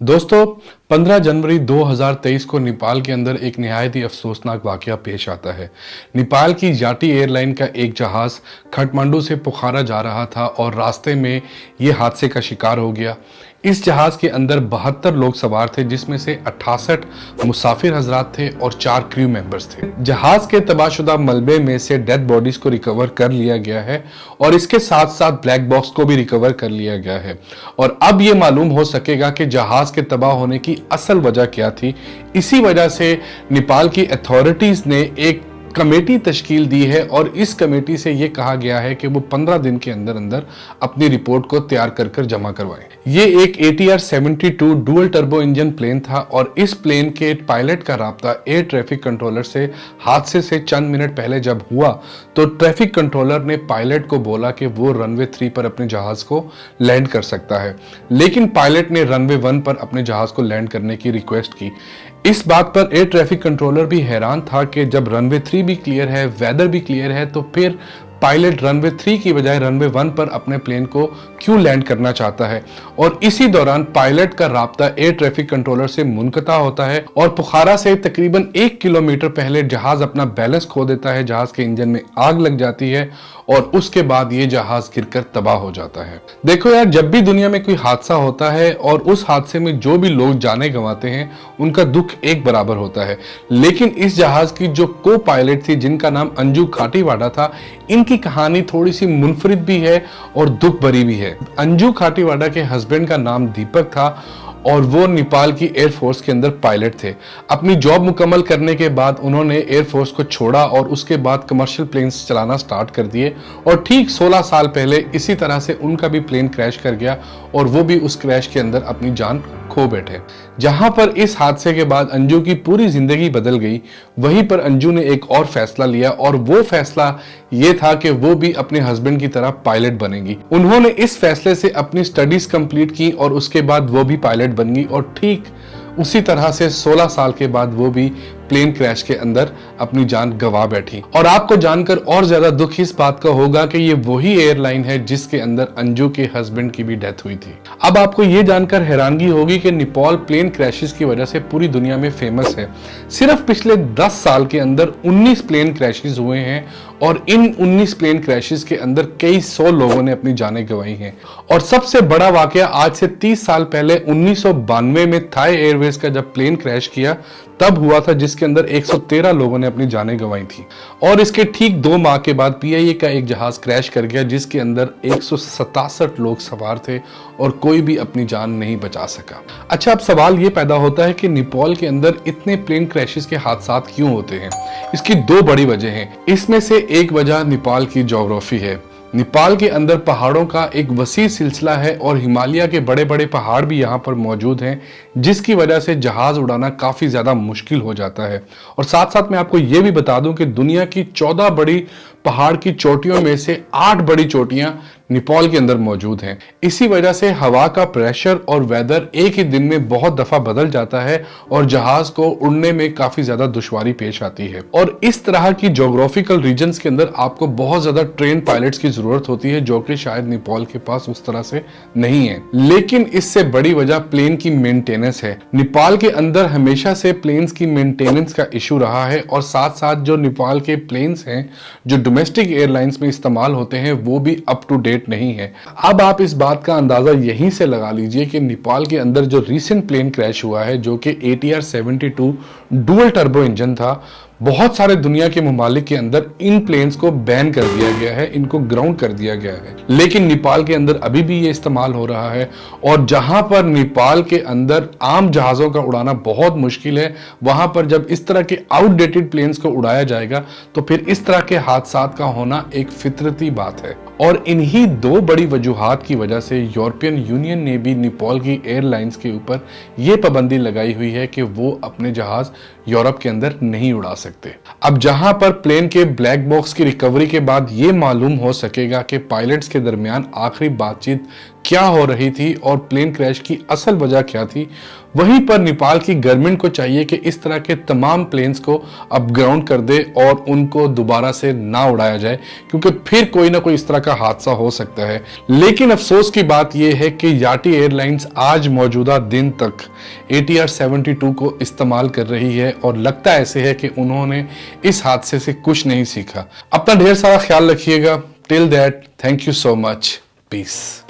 दोस्तों 15 जनवरी 2023 को नेपाल के अंदर एक निहायत ही अफसोसनाक वाकया पेश आता है। नेपाल की याटी एयरलाइन का एक जहाज़ काठमांडू से पोखरा जा रहा था और रास्ते में ये हादसे का शिकार हो गया। इस जहाज़ के अंदर 72 लोग सवार थे, जिसमें से 68 मुसाफिर हजरात थे और 4 क्रू मेंबर्स थे। जहाज के तबाहशुदा मलबे में से डेड बॉडीज को रिकवर कर लिया गया है और इसके साथ साथ ब्लैक बॉक्स को भी रिकवर कर लिया गया है। और अब ये मालूम हो सकेगा कि जहाज के तबाह होने की असल वजह क्या थी। इसी वजह से नेपाल की अथॉरिटीज ने एक कमेटी तश्कील दी है और इस कमेटी से ये कहा गया है कि वो 15 दिन के अंदर अंदर अपनी रिपोर्ट को तैयार कर जमा करवाएं। ये एक ATR 72 dual turbo engine plane था और इस प्लेन के पायलट का राब्ता एयर ट्रैफिक कंट्रोलर से हादसे से चंद मिनट पहले जब हुआ तो ट्रैफिक कंट्रोलर ने पायलट को बोला कि वो रनवे 3 पर अपने जहाज को लैंड कर सकता है, लेकिन पायलट ने रनवे 1 पर अपने जहाज को लैंड करने की रिक्वेस्ट की। इस बात पर एयर ट्रैफिक कंट्रोलर भी हैरान था कि जब रनवे 3 भी क्लियर है, वेदर भी क्लियर है, तो फिर पायलट रनवे 3 की बजाय रनवे 1 पर अपने प्लेन को क्यों लैंड करना चाहता है। और इसी दौरान पायलट का राब्ता एयर ट्रैफिक कंट्रोलर से मुनक़ता होता है और पोखरा से तकरीबन 1 किलोमीटर पहले जहाज अपना बैलेंस खो देता है, जहाज के इंजन में आग लग जाती है और उसके बाद ये जहाज गिरकर तबाह हो जाता है। देखो यार, जब भी दुनिया में कोई हादसा होता है और उस हादसे में जो भी लोग जाने गंवाते हैं उनका दुख एक बराबर होता है, लेकिन इस जहाज की जो को पायलट थी जिनका नाम अंजू खाटीवाड़ा था, इनकी कहानी थोड़ी सी मुनफरिद भी है और दुख भरी भी है। अंजू खाटीवाड़ा के हस्बैंड का नाम दीपक था और वो नेपाल की एयरफोर्स के अंदर पायलट थे। अपनी जॉब मुकम्मल करने के बाद उन्होंने एयरफोर्स को छोड़ा और उसके बाद कमर्शियल प्लेन्स चलाना स्टार्ट कर दिए और ठीक 16 साल पहले इसी तरह से उनका भी प्लेन क्रैश कर गया और वो भी उस क्रैश के अंदर अपनी जान खो बैठे। जहां पर इस हादसे के बाद अंजू की पूरी जिंदगी बदल गई, वहीं पर अंजू ने एक और फैसला लिया और वो फैसला ये था कि वो भी अपने हस्बैंड की तरह पायलट बनेंगी। उन्होंने इस फैसले से अपनी स्टडीज कंप्लीट की और उसके बाद वो भी पायलट बन गई और ठीक उसी तरह से 16 साल के बाद वो भी प्लेन क्रैश के अंदर अपनी जान गंवा बैठी। और आपको जानकर और ज्यादा दुख इस बात का होगा कि ये वही एयरलाइन है जिसके अंदर अंजू के हस्बैंड की भी डेथ हुई थी। अब आपको ये जानकर हैरानगी होगी कि नेपाल प्लेन क्रैशेस की वजह से पूरी दुनिया में फेमस है। सिर्फ पिछले 10 साल के अंदर 19 प्लेन क्रैशेस हुए हैं और इन 19 प्लेन क्रैशेस के अंदर कई 100 लोगों ने अपनी जानें गंवाई हैं। और सबसे बड़ा वाकया आज से 30 साल पहले 1992 में थाई एयरवेज का जब प्लेन क्रैश किया तब हुआ था, जिसके अंदर 113 लोगों ने अपनी जानें गंवाई थी। और इसके ठीक 2 माह के बाद PIA का एक जहाज क्रैश कर गया जिसके अंदर 167 लोग सवार थे और कोई भी अपनी जान नहीं बचा सका। अच्छा, अब सवाल ये पैदा होता है कि नेपाल के अंदर इतने प्लेन क्रैशेस के हादसा क्यों होते हैं। इसकी 2 बड़ी वजह हैं। इसमें से एक वजह नेपाल की ज्योग्राफी है। नेपाल के अंदर पहाड़ों का एक वसी सिलसिला है और हिमालय के बड़े बड़े पहाड़ भी यहाँ पर मौजूद हैं, जिसकी वजह से जहाज उड़ाना काफी ज्यादा मुश्किल हो जाता है। और साथ साथ मैं आपको ये भी बता दूं कि दुनिया की 14 बड़ी पहाड़ की चोटियों में से 8 बड़ी चोटियां नेपाल के अंदर मौजूद हैं। इसी वजह से हवा का प्रेशर और वेदर एक ही दिन में बहुत दफा बदल जाता है और जहाज को उड़ने में काफी ज्यादा दुश्वारी पेश आती है। और इस तरह की ज्योग्राफिकल रीजन्स के अंदर आपको बहुत ज्यादा ट्रेन पायलट्स की जरूरत होती है, जो कि शायद नेपाल के पास उस तरह से नहीं है। लेकिन इससे बड़ी वजह प्लेन की मेंटेनेंस है। नेपाल के अंदर हमेशा से प्लेन्स की मेंटेनेंस का इशू रहा है और साथ साथ जो नेपाल के प्लेन्स हैं जो डोमेस्टिक एयरलाइंस में इस्तेमाल होते हैं वो भी अप टू डेट नहीं है। अब आप इस बात का अंदाजा यहीं से लगा लीजिए कि नेपाल के अंदर जो रीसेंट प्लेन क्रैश हुआ है, जो कि ATR 72 डुअल टर्बो इंजन था, बहुत सारे दुनिया के ममालिक के अंदर इन प्लेन्स को बैन कर दिया गया है, इनको ग्राउंड कर दिया गया है। लेकिन नेपाल के अंदर अभी भी ये इस्तेमाल हो रहा है और जहां पर नेपाल के अंदर आम जहाजों का उड़ाना बहुत मुश्किल है, वहां पर जब इस तरह के आउटडेटेड प्लेन्स को उड़ाया जाएगा तो फिर इस तरह के हादसात का होना एक फितरती बात है। और इन्हीं 2 बड़ी वजूहात की वजह से यूरोपियन यूनियन ने भी नेपाल की एयरलाइंस के ऊपर यह पाबंदी लगाई हुई है कि वो अपने जहाज यूरोप के अंदर नहीं उड़ा सकते। अब जहां पर प्लेन के ब्लैक बॉक्स की रिकवरी के बाद ये मालूम हो सकेगा कि पायलट्स के दरमियान आखिरी बातचीत क्या हो रही थी और प्लेन क्रैश की असल वजह क्या थी। वहीं पर नेपाल की गवर्नमेंट को चाहिए कि इस तरह के तमाम प्लेन्स को अब ग्राउंड कर दे और उनको दोबारा से ना उड़ाया जाए, क्योंकि फिर कोई ना कोई इस तरह का हादसा हो सकता है। लेकिन अफसोस की बात यह है कि याटी एयरलाइंस आज मौजूदा दिन तक ATR 72 को इस्तेमाल कर रही है और लगता ऐसे है कि उन्होंने इस हादसे से कुछ नहीं सीखा। अपना ढेर सारा ख्याल रखिएगा। Till that, thank you so much, piece.